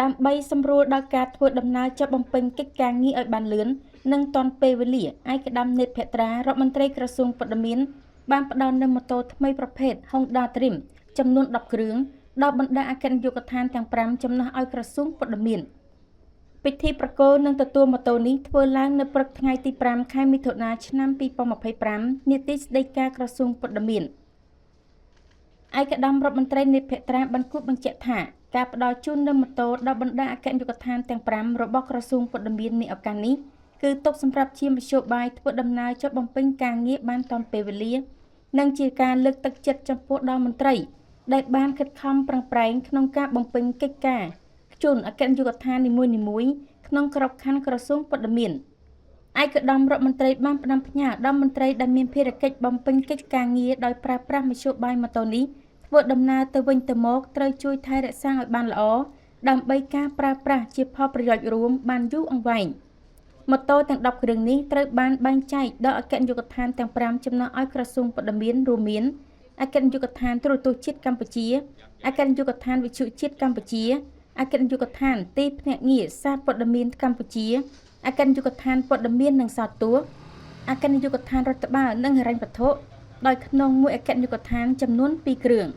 ដើម្បីសម្រួលដល់ការធ្វើដំណើរចុះបំពេញកិច្ចការងារឲ្យបានលឿននិងទាន់ពេលវេលាឯកឧត្តមនេតភត្រារដ្ឋមន្ត្រីក្រសួងព័ត៌មានបានផ្ដល់នូវម៉ូតូថ្មីប្រភេទ Honda Dream ចំនួន10គ្រឿងដល់បណ្ដាអគ្គនាយកដ្ឋានទាំង5ចំណុះឲ្យក្រសួងព័ត៌មានពិធីប្រគល់និងទទួលម៉ូតូនេះធ្វើឡើងនៅព្រឹកថ្ងៃទី5ខែមិថុនាឆ្នាំ2025នាទីស្តីការក្រសួងព័ត៌មានឯកឧត្តមរដ្ឋមន្ត្រីនេតភត្រាបានគូបញ្ជាក់ថាការផ្ដល់ជូននូវម៉ូតូដល់បណ្ដាអគ្គនាយកដ្ឋានទាំង5របស់ក្រសួងព័ត៌មាននាឱកាសនេះគឺទុកសម្រាប់ជាមធ្យោបាយធ្វើដំណើរចុះបំពេញការងារបានទាន់ពេលវេលានិងជាការលើកទឹកចិត្តចំពោះដល់មន្ត្រីដែលបានខិតខំប្រឹងប្រែងក្នុងការបំពេញកិច្ចការជូនអគ្គនាយកដ្ឋាននីមួយៗក្នុងក្របខ័ណ្ឌក្រសួងព័ត៌មានឯកឧត្តមរដ្ឋមន្ត្រីបានផ្ដាំផ្ញើដល់មន្ត្រីដែលមានភារកិច្ចបំពេញកិច្ចការងារដោយប្រើប្រាស់មធ្យោបាយម៉ូតូនេះធ្វើដំណើរទៅវិញទៅមកត្រូវជួយថែរក្សាឲ្យបានល្អដើម្បីការប្រើប្រាស់ជាផលប្រយោជន៍រួមបានយូរអង្វែងម៉ូតូទាំង10គ្រឿងនេះត្រូវបានបែងចែកដល់អគ្គនាយកដ្ឋានទាំង5ចំណុះឲ្យក្រសួងព័ត៌មានរួមមានអគ្គនាយកដ្ឋានទូរទស្សន៍ជាតិកម្ពុជាអគ្គនាយកដ្ឋានវិទ្យុជាតិកម្ពុជាអគ្គនាយកដ្ឋានទីភ្នាក់ងារសារព័ត៌មានកម្ពុជាអគ្គនាយកដ្ឋានព័ត៌មាននិងសោតទស្សន៍អគ្គនាយកដ្ឋានរដ្ឋបាលនិងហិរញ្ញវត្ថុដោយក្នុងមួយអគ្គនាយកដ្ឋានចំនួន2គ្រឿង